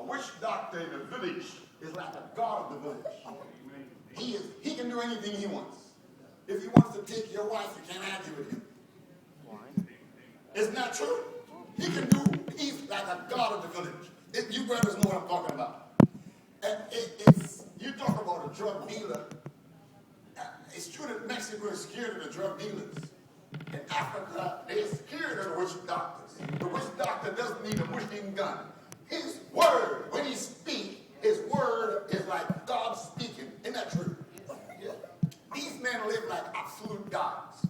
witch doctor in a village is like a god of the village. He can do anything he wants. If he wants to take your wife, you can't argue with him. Isn't that true? He's like a god of the village. You brothers know what I'm talking about. And you talk about a drug dealer. It's true that Mexico is scared of the drug dealers. In Africa, they're scared of the witch doctors. The witch doctor doesn't need a machine gun. His word, when he speaks, his word is like God speaking. Isn't that true? Yeah. These men live like absolute gods.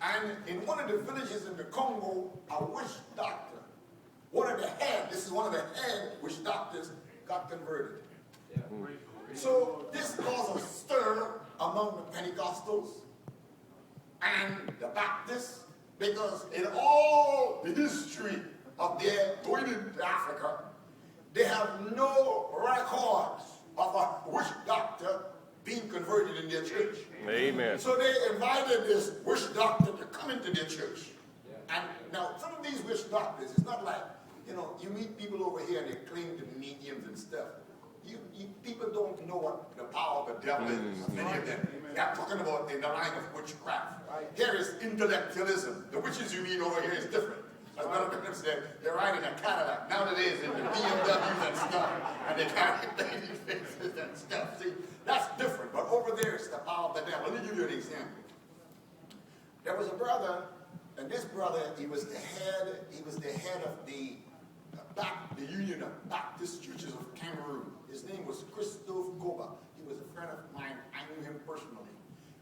And in one of the villages in the Congo, a witch doctor, one of the head witch doctors got converted. Yeah. So this caused a stir among the Pentecostals and the Baptists, because in all the history of their going into Africa, they have no records of a witch doctor being converted in their church. Amen. So they invited this witch doctor to come into their church. And now some of these witch doctors, it's not like, you meet people over here and they claim to be mediums and stuff. People don't know what the power of the devil is. Many of them. I'm talking about in the line of witchcraft. Here is intellectualism. The witches you meet over here is different. As one of them said, they're riding a Cadillac nowadays in the BMWs and stuff, and they carry baby faces and stuff. See, that's different. But over there, it's the power of the devil. Let me give you an example. There was a brother, and this brother, he was the head of the Union of Baptist Churches of Cameroon. His name was Christophe Goba. He was a friend of mine. I knew him personally.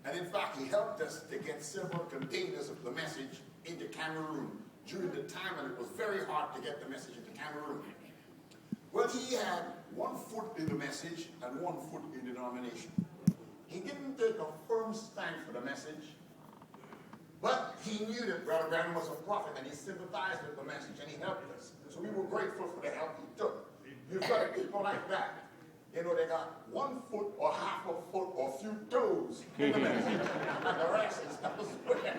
And in fact, he helped us to get several containers of the message into Cameroon during the time when it was very hard to get the message into Cameroon. Well, he had 1 foot in the message and 1 foot in the denomination. He didn't take a firm stand for the message, but he knew that Brother Branham was a prophet, and he sympathized with the message, and he helped us. So we were grateful for the help he took. You've got people like that. They got 1 foot or half a foot or a few toes in the message, and the rest is elsewhere.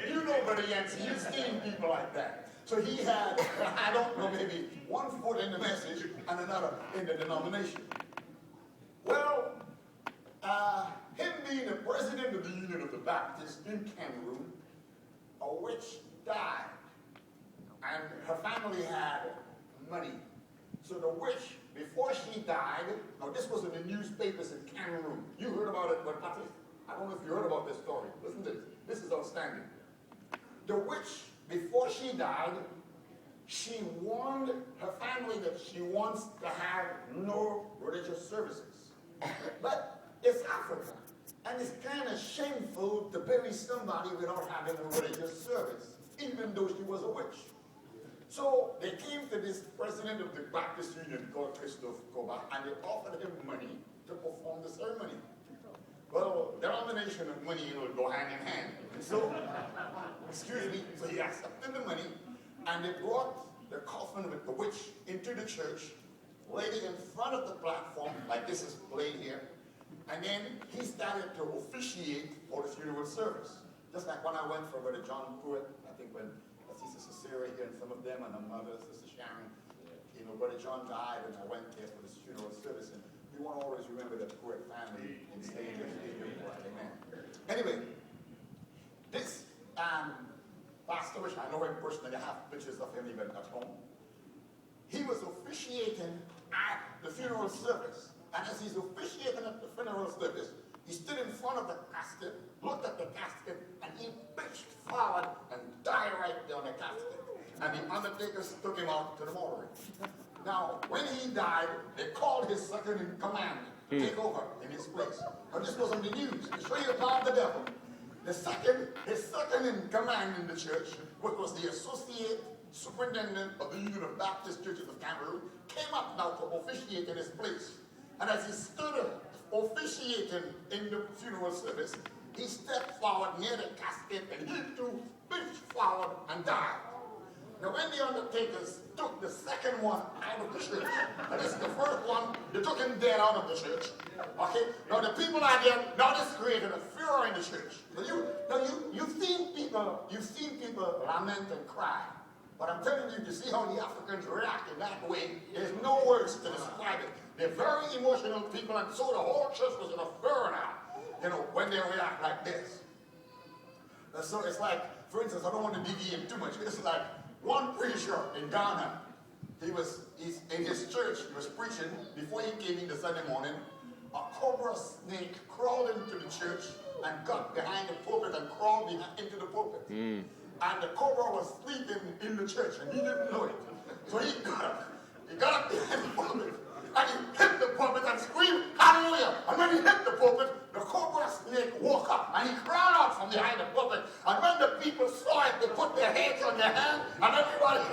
You know, Brother Yancey, you've seen people like that. So he had, I don't know, maybe 1 foot in the message and another in the denomination. Well, him being the president of the Union of the Baptists in Cameroon, a witch died, and her family had money. So the witch, before she died, now this was in the newspapers in Cameroon. You heard about it, but I don't know if you heard about this story. Listen to this. This is outstanding. The witch, before she died, she warned her family that she wants to have no religious services. But it's Africa, and it's kind of shameful to bury somebody without having a religious service, even though she was a witch. So they came to this president of the Baptist Union called Christophe Koba, and they offered him money to perform the ceremony. Well, denomination and money go hand in hand. So, so he accepted the money, and they brought the coffin with the witch into the church, laid it in front of the platform, like this is laid here, and then he started to officiate for the funeral service. Just like when I went for Brother John Pruitt, I think when Sister Sarah here and some of them, and her mother, Sister Sharon, Brother John died, and I went there for this funeral service, and we want to always remember the Pruitt family and stay there. Amen. Anyway, this pastor, which I know him personally, I have pictures of him even at home. He was officiating at the funeral service, and as he's officiating at the funeral service, he stood in front of the casket, looked at the casket, and he pitched forward and died right there on the casket. And the undertakers took him out to the morgue. Now, when he died, they called his second in command to take over in his place. Now, this was on the news to show you the power of the devil. His second in command in the church, which was the associate superintendent of the Union of Baptist Churches of Cameroon, came up now to officiate in his place. And as he stood officiating in the funeral service, he stepped forward near the casket, and he too pitched forward and died. Now, when the undertakers took the second one out of the church, and this is the first one, they took him dead out of the church. Okay? Now, the people are there, now this created a furor in the church. You've seen people lament and cry. But I'm telling you to see how the Africans react in that way. There's no words to describe it. They're very emotional people, and so the whole church was in a furor now, when they react like this. And so it's like, for instance, I don't want to deviate too much. It's like one preacher in Ghana. He's in his church. He was preaching before he came in the Sunday morning. A cobra snake crawled into the church and got behind the pulpit and crawled into the pulpit. And the cobra was sleeping in the church, and he didn't know it. So he got up behind the pulpit, and he hit the pulpit and screamed, "Hallelujah!" And when he hit the pulpit, the cobra snake woke up, and he crawled out from behind the pulpit. And when the people saw it, they put their hands on their hands, and everybody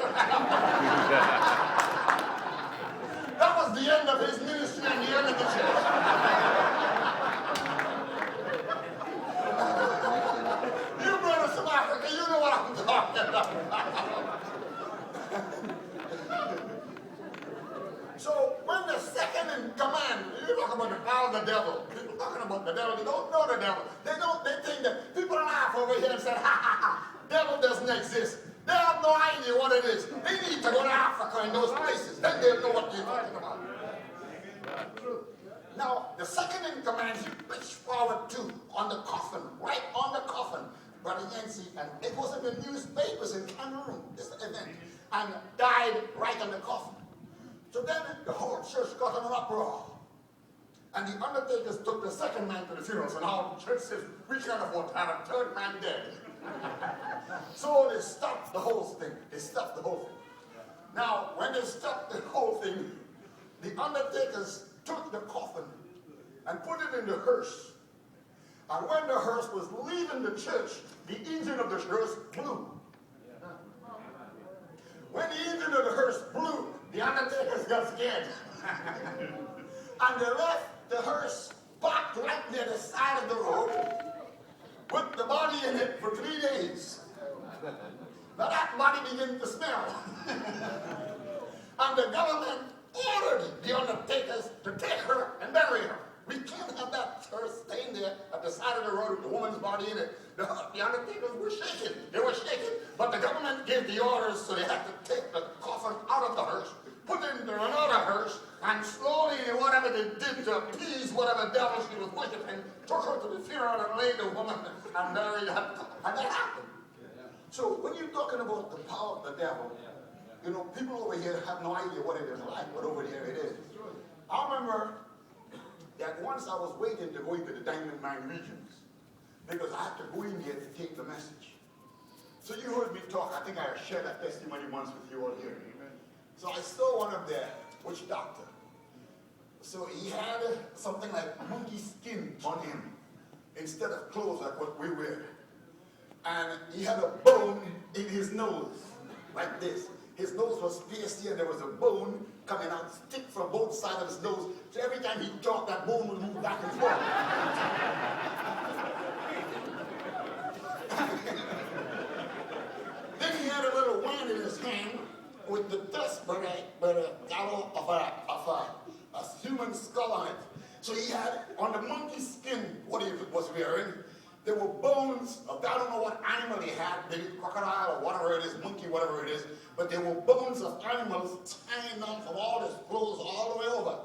That was the end of his ministry and the end of the church. You brothers from Africa, you know what I'm talking about. So when the second in command, you talk about the power of the devil. People talking about the devil, they don't know the devil. They think that people laugh over here and say, "Ha ha ha, devil doesn't exist." They have no idea what it is. They need to go to Africa in those places. Then they'll know what you're talking about. Now, the second in command, he pitched forward too, on the coffin, right on the coffin, Brother Yancy, and it was in the newspapers in Cameroon, this event, and died right on the coffin. So then the whole church got in an uproar. And the undertakers took the second man to the funeral. So now the church says, we can't afford to have a third man dead. So they stopped the whole thing. Now, when they stopped the whole thing, the undertakers took the coffin and put it in the hearse. And when the hearse was leaving the church, the engine of the hearse blew. When the engine of the hearse blew, the undertakers got scared. And they left the hearse parked right near the side of the road with the body in it for 3 days. Now that body began to smell. And the government ordered the undertakers to take her and bury her. We can't have that hearse staying there at the side of the road with the woman's body in it. The undertakers were shaking. They were shaking, but the government gave the orders, so they had to take the coffin out of the hearse, put it into another hearse, and slowly, whatever they did to appease whatever devil she was worshiping, took her to the funeral and laid the woman and buried her. And that happened. So when you're talking about the power of the devil, people over here have no idea what it is like, but over there it is. I remember that once I was waiting to go into the diamond mine regions because I had to go in there to take the message. So you heard me talk. I think I shared that testimony once with you all here. So I saw one of the Witchdoctor. So he had something like monkey skin on him instead of clothes like what we wear. And he had a bone in his nose, like this. His nose was pierced here, and there was a bone coming out, stick from both sides of his nose. So every time he talked, that bone would move back and forth. Then he had a little wand in his hand with the dust but a gallows of a human skull on it. So he had on the monkey skin, what he was wearing, there were bones of, I don't know what animal he had, maybe crocodile or whatever it is, monkey, whatever it is, but there were bones of animals hanging down from all his clothes all the way over.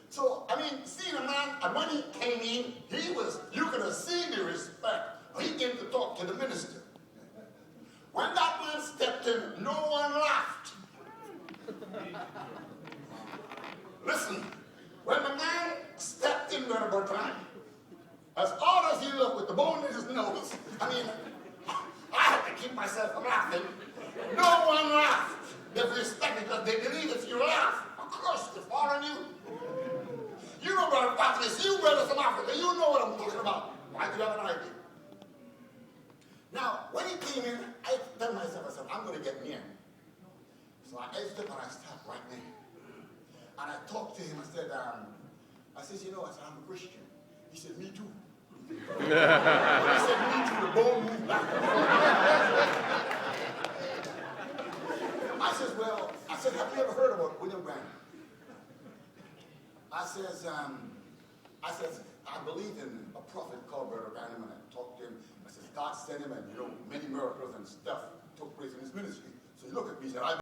So, seeing a man, and when he came in, you could have seen the respect. He came to talk to the minister. When that man stepped in, no one laughed. Listen, when the man stepped in, Brother Bertrand, as odd as he looked with the bone in his nose, I had to keep myself from laughing. No one laughed. They respect because they believe if you laugh, a curse will fall on you. You know, Brother Patrice, you brothers from Africa, you know what I'm talking about. Why do you have an idea? Now, when he came in, I tell myself, I said, I'm going to get near him. So I edged up and I stopped right there. And I talked to him. I said, I'm a Christian. He said, me too. When he said, me too, the bone moved back. I said, have you ever heard about William Graham? I believe in a prophet called Brother Branham, and I talked to him. I said, God sent him, and many miracles and stuff took place in his ministry. So he looked at me and said,